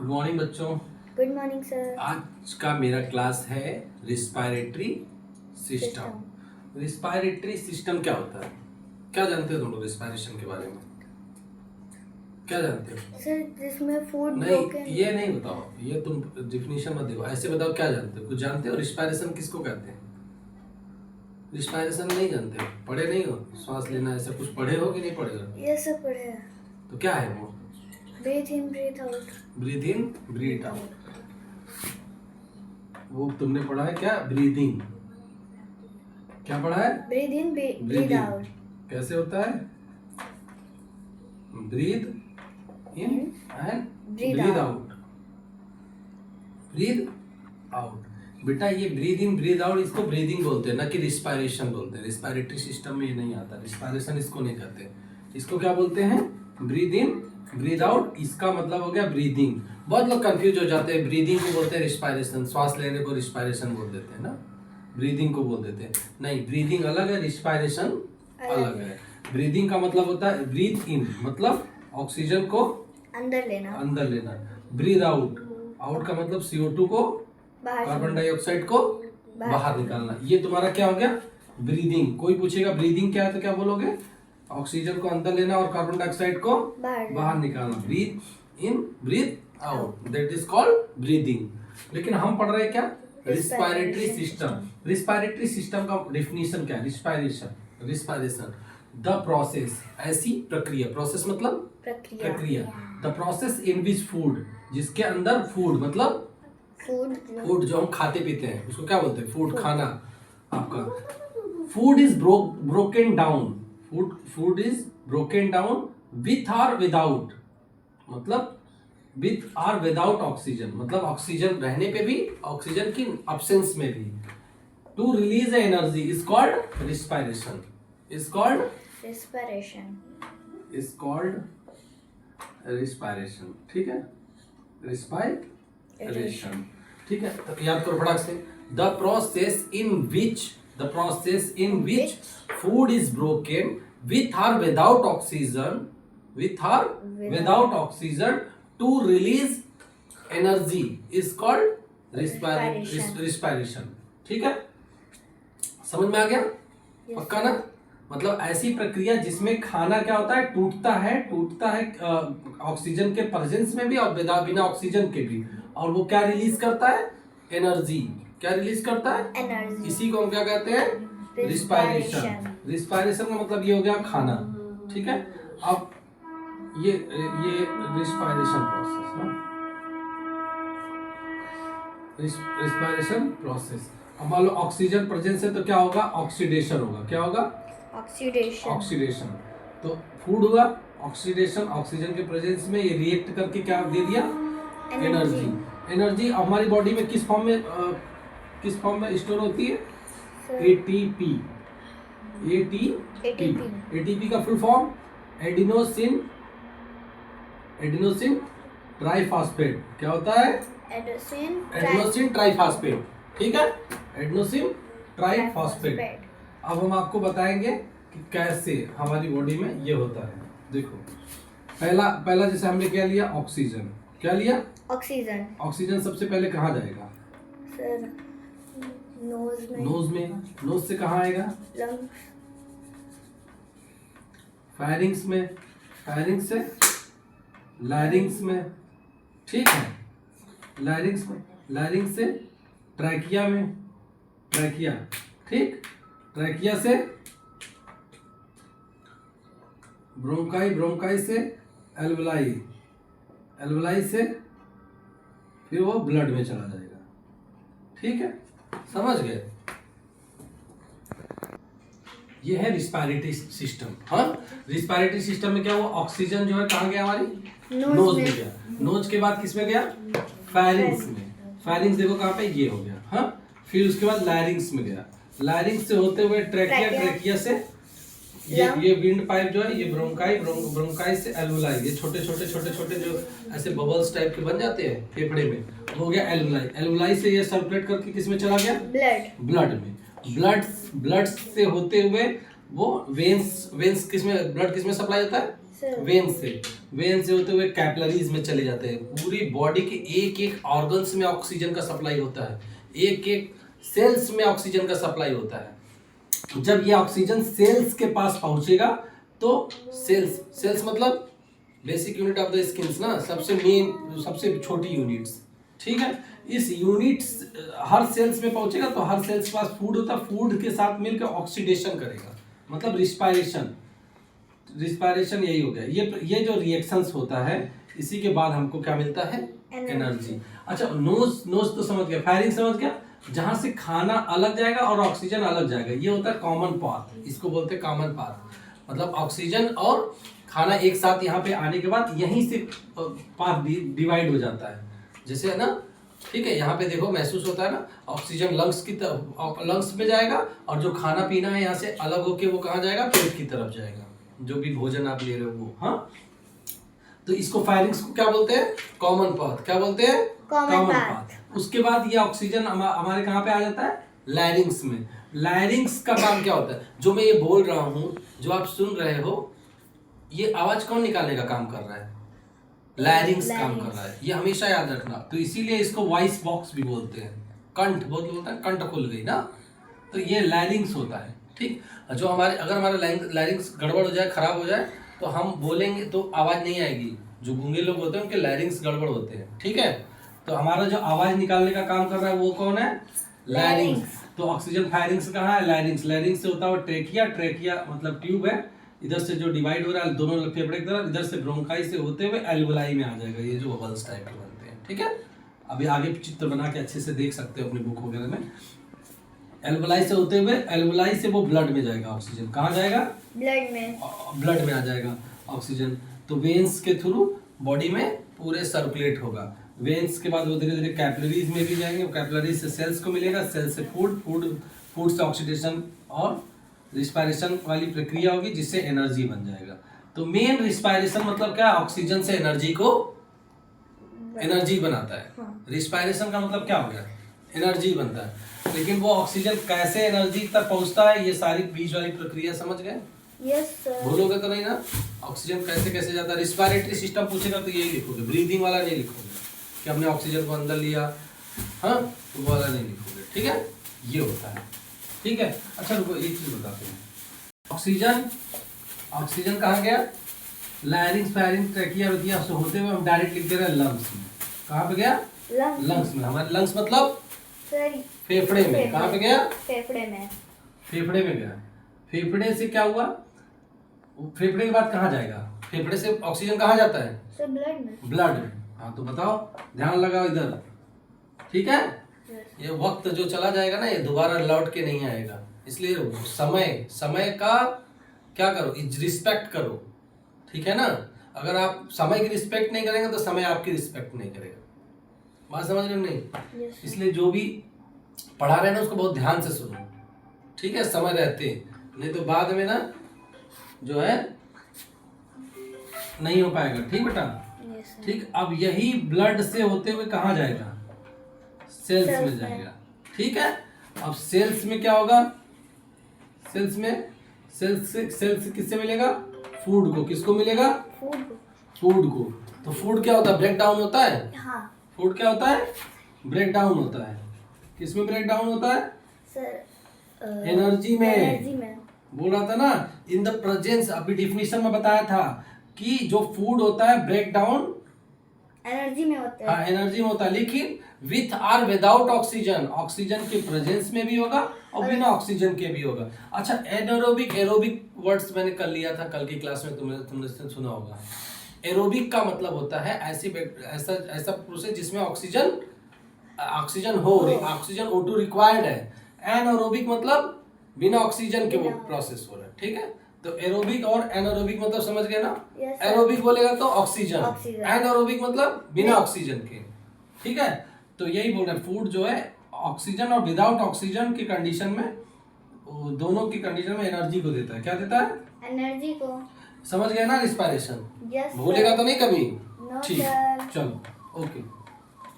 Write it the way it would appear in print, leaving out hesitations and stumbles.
Good morning बच्चों। Good morning sir. आज का मेरा क्लास है रिस्पायरेटरी सिस्टम। रिस्पायरेटरी सिस्टम क्या होता है? क्या जानते हो तुम लोग रिस्पायरेशन के बारे में? क्या जानते हो? सर जिसमें फूड नहीं, ये नहीं बताओ, ये तुम डिफिनीशन मत देखो, ऐसे बताओ क्या जानते हो। कुछ जानते हो? रिस्पायरेशन किसको कहते हैं? रिस्पायरेशन नहीं जानते हो? पढ़े नहीं हो? श्वास लेना ऐसा कुछ पढ़े हो कि नहीं पढ़े हो? ये सब पढ़े हैं। तो क्या है वो? Breathe in breathe out. Breathe in breathe out. वो तुमने पढ़ा है क्या? ब्रीदिंग। क्या पढ़ा है? Breathe in breathe out. कैसे होता है? Breathe in and breathe out. Breathe out. बेटा ये ब्रीथ इन ब्रीथ आउट इसको ब्रीदिंग बोलते हैं, ना कि रिस्पायरेशन बोलते हैं। रिस्पायरेटरी सिस्टम में ये नहीं आता। रिस्पायरेशन इसको नहीं कहते। इसको क्या बोलते हैं? Breathe in breathe out. इसका मतलब हो गया ब्रीदिंग। बहुत लोग कंफ्यूज हो जाते हैं। ब्रीदिंग को बोलते हैं रिस्पायरेशन, श्वास लेने को रिस्पायरेशन बोल देते हैं ना, ब्रीदिंग को बोल देते हैं। नहीं, ब्रीदिंग अलग है, रिस्पायरेशन अलग है। ब्रीदिंग का मतलब होता है ब्रीथ इन मतलब ऑक्सीजन को अंदर लेना। ब्रीथ आउट, आउट का मतलब CO2 को, कार्बन डाइऑक्साइड को बाहर निकालना। ये तुम्हारा क्या हो गया? ब्रीदिंग। कोई पूछेगा ब्रीदिंग क्या है तो क्या बोलोगे? ऑक्सीजन को अंदर लेना और कार्बन डाइऑक्साइड को बाहर निकालना। Breathe in breathe out, that is called breathing. लेकिन हम पढ़ रहे हैं क्या? Respiratory system. रिस्पायरेटरी सिस्टम का डेफिनेशन क्या है? रिस्पायरेशन द प्रोसेस, ऐसी प्रक्रिया। प्रोसेस मतलब प्रक्रिया। The process in which food, जिसके अंदर फूड मतलब फूड जो हम खाते पीते हैं उसको क्या बोलते हैं? फूड, खाना आपका। Food is broken down. Food is broken down with और विदाउट, मतलब विथ और विदाउट ऑक्सीजन, मतलब ऑक्सीजन रहने पे भी, ऑक्सीजन की अब्सेंस में भी। To release energy is called respiration. Is called respiration. ठीक है, रिस्पायरेशन। ठीक है, तो याद करो फटाक से। The process in which food is broken with or without oxygen to release energy is called respiration. ठीक है, समझ में आ गया? पक्का ना? मतलब ऐसी प्रक्रिया जिसमें खाना क्या होता है? टूटता है ऑक्सीजन के प्रेजेंस में भी और बिना ऑक्सीजन के भी, और वो क्या रिलीज करता है? एनर्जी। क्या रिलीज करता है? एनर्जी। इसी को हम क्या कहते हैं? रिस्पायरेशन। रिस्पायरेशन का मतलब ये हो गया खाना। ठीक है, अब ये रिस्पायरेशन प्रोसेस ना, रिस्पायरेशन प्रोसेस। अब मान लो ऑक्सीजन प्रेजेंस है तो क्या होगा? ऑक्सीडेशन होगा। क्या होगा? ऑक्सीडेशन। तो फूड हुआ, ऑक्सीडेशन, ऑक्सीजन के प्रेजेंस में ये रिएक्ट करके क्या दे दिया? एनर्जी हमारी बॉडी में किस फॉर्म में स्टोर होती है? ATP का फुल फॉर्म एडिनोसिन ट्राइफॉस्फेट। क्या होता है? Adenosine triphosphate. ठीक है, एडिनोसिन ट्राइफॉस्फेट। अब हम आपको बताएंगे कि कैसे हमारी बॉडी में ये होता है। देखो, पहला जैसे हमने क्या लिया? ऑक्सीजन। क्या लिया? ऑक्सीजन सबसे पहले कहाँ जाएगा? सर नोज में। नोज से कहाँ आएगा? फायरिंग्स में। फायरिंग्स से लैरिंग्स में। ठीक है, लैरिंग्स से ट्रैकिया में। ट्रैकिया, ठीक, ट्रैकिया से ब्रोंकाई से एल्वलाई से फिर वो ब्लड में चला जाएगा। ठीक है, समझ गए? ये है रिस्पायरेटरी सिस्टम। हाँ, रिस्पायरेटरी सिस्टम में क्या हुआ? ऑक्सीजन जो है कहाँ गया? हमारी नोज में गया। नोज के बाद किस में गया? फायरिंग्स में। फायरिंग्स देखो कहाँ पे? ये हो गया। हाँ, फिर उसके बाद लैरिंग्स में गया। लैरिंग्स से होते हुए ट्रैकिया से ये विंड पाइप जो है, ये ब्रोंकाई से एल्वुलाई। ये छोटे जो ऐसे बबल्स टाइप के बन जाते हैं फेफड़े में, हो गया एल्वुलाई। एल्वुलाई से ये सर्कुलेट करके किस में चला गया? ब्लड में। ब्लड से होते हुए वो वेन्स किस में, ब्लड किस में सप्लाई होता है? सर वेन से होते हुए कैपिलरीज में चले जाते हैं। पूरी बॉडी के एक एक ऑर्गन्स में ऑक्सीजन का सप्लाई होता है, एक एक सेल्स में ऑक्सीजन का सप्लाई होता है। जब ये ऑक्सीजन सेल्स के पास पहुंचेगा तो सेल्स मतलब basic unit of the skins ना, सबसे मेन सबसे छोटी यूनिट्स, ठीक है। इस यूनिट्स हर सेल्स में पहुंचेगा तो हर सेल्स के पास फूड होता है, फूड के साथ मिलकर ऑक्सीडेशन करेगा, मतलब रिस्पायरेशन यही हो गया। ये जो रिएक्शंस होता है इसी के बाद हमको क्या मिलता है, एनर्जी। अच्छा नोज तो समझ गया, फायरिंग समझ गया, जहां से खाना अलग जाएगा और ऑक्सीजन अलग जाएगा, ये होता है कॉमन पाथ, इसको बोलते हैं कॉमन पाथ। मतलब ऑक्सीजन और खाना एक साथ यहाँ पे आने के बाद यहीं से पाथ डिवाइड हो जाता है, जैसे है ना, ठीक है। यहाँ पे देखो महसूस होता है ना, ऑक्सीजन लंग्स में जाएगा और जो खाना पीना है यहाँ से अलग होके वो कहाँ जाएगा, पेट की तरफ जाएगा, जो भी भोजन आप ले रहे हो वो। हाँ, तो इसको फायरिंग्स को क्या बोलते हैं, कॉमन पाथ। क्या बोलते हैं, कॉमन पाथ। उसके बाद ये ऑक्सीजन हमारे कहाँ पे आ जाता है, लैरिंग्स में। लैरिंग्स का काम क्या होता है, जो मैं ये बोल रहा हूँ, जो आप सुन रहे हो, ये आवाज कौन निकालने का काम कर रहा है, लैरिंग्स काम कर रहा है, ये हमेशा याद रखना। तो इसीलिए इसको वॉइस बॉक्स भी बोलते हैं, कंठ बोलते हैं, कंठ खुल गई ना, तो ये लैरिंग्स होता है, ठीक। जो अगर हमारा लैरिंग्स गड़बड़ हो जाए, खराब हो जाए, तो हम बोलेंगे तो आवाज नहीं आएगी। जो गूंगे लोग होते हैं उनके लैरिंग्स गड़बड़ होते हैं, ठीक है। तो हमारा जो आवाज निकालने का काम कर रहा है वो कौन है, लैरिंग्स। तो ऑक्सीजन फायरिंग्स कहाँ है, लैरिंग्स। लैरिंग्स से होता है ट्रेकिया मतलब ट्यूब है, इधर से जो डिवाइड हो रहा है दोनों फेफड़े की तरफ, इधर से ब्रोंकाई से होते हुए एल्वुलाई में आ जाएगा, ये जो बबल्स टाइप के बनते हैं, ठीक है। अभी आगे चित्र बना के अच्छे से देख सकते हो अपनी बुक वगैरह में। एल्वुलाई से होते हुए, एल्वुलाई से वो ब्लड में जाएगा ऑक्सीजन, कहाँ जाएगा, ब्लड में आ जाएगा ऑक्सीजन। तो वेन्स के थ्रू बॉडी में पूरे सर्कुलेट होगा। वेन्स के बाद वो धीरे धीरे कैपिलरीज में भी जाएंगे, कैपिलरीज से सेल्स को मिलेगा, सेल्स से फूड से ऑक्सीडेशन और रिस्पायरेशन वाली प्रक्रिया होगी, जिससे एनर्जी बन जाएगा। तो मेन रिस्पायरेशन मतलब क्या, ऑक्सीजन से एनर्जी बनाता है। रिस्पायरेशन का मतलब क्या हो गया, एनर्जी बनता है। लेकिन वो ऑक्सीजन कैसे एनर्जी तक पहुंचता है, ये सारी बीच वाली प्रक्रिया समझ गए, यस सर। भूलोगे तो नहीं ना, ऑक्सीजन कैसे जाता है। रिस्पायरेटरी सिस्टम पूछेगा तो यही लिखोगे, ब्रीदिंग वाला नहीं लिखोगे कि हमने ऑक्सीजन को अंदर लिया, हाँ, तो वो वाला नहीं लिखोगे, ठीक है। ये होता है, ठीक है। अच्छा रुको, एक चीज बताते हैं, ऑक्सीजन कहाँ गया, लैरिंग्स फायरिंग्स ट्रैकिया से होते हुए हम डायरेक्ट लिख दे रहे हैं लंग्स में। कहाँ पे गया, लंग्स में। हमारे लंग्स मतलब फेफड़े में। कहाँ पे गया, फेफड़े में गया। फेफड़े से क्या हुआ, फेफड़े के बाद कहाँ जाएगा, फेफड़े से ऑक्सीजन कहाँ जाता है, ब्लड में। हाँ तो बताओ, ध्यान लगाओ इधर, ठीक है। ये वक्त जो चला जाएगा ना, ये दोबारा लौट के नहीं आएगा, इसलिए समय का क्या करो, रिस्पेक्ट करो, ठीक है ना। अगर आप समय की रिस्पेक्ट नहीं करेंगे तो समय आपकी रिस्पेक्ट नहीं करेगा। बात समझ रहे हो नहीं, इसलिए जो भी पढ़ा रहे हैं ना उसको बहुत ध्यान से सुनो, ठीक है, समय रहते, नहीं तो बाद में ना जो है नहीं हो पाएगा, ठीक बेटा, ठीक। अब यही ब्लड से होते हुए कहाँ जाएगा, सेल्स में जाएगा, ठीक है। अब सेल्स में क्या होगा, सेल्स से किससे मिलेगा, फूड को। किसको मिलेगा, फूड को। तो फूड क्या होता है, ब्रेक डाउन होता है, फूड क्या होता है, ब्रेक डाउन होता है। किसमें ब्रेक डाउन होता है, सर एनर्जी में। बोल रहा था ना, इन द प्रेजेंस, अभी डिफिनेशन में बताया था कि जो फूड होता है ब्रेक डाउन एनर्जी में होता है, हाँ एनर्जी में होता है, लेकिन विथ और विदाउट ऑक्सीजन, ऑक्सीजन के प्रेजेंस में भी होगा और बिना ऑक्सीजन के भी होगा। अच्छा, एनारोबिक एरोबिक वर्ड्स मैंने कर लिया था कल की क्लास में, तुमने सुना होगा। एरोबिक का मतलब होता है ऐसा प्रोसेस जिसमें ऑक्सीजन हो, ऑक्सीजन O2 रिक्वायर्ड है। एनारोबिक मतलब बिना ऑक्सीजन के वो प्रोसेस हो रहा है, ठीक है। तो एरोबिक और एनारोबिक मतलब समझ गए ना, एरोबिक बोलेगा तो ऑक्सीजन, एनारोबिक मतलब बिना ऑक्सीजन के, ठीक है। तो यही बोल रहे हैं, फूड जो है ऑक्सीजन और विदाउट ऑक्सीजन की कंडीशन में, दोनों की कंडीशन में एनर्जी को देता है। क्या देता है, एनर्जी को। समझ गए ना रिस्पायरेशन, भूलेगा तो नहीं कभी, ठीक, चलो ओके।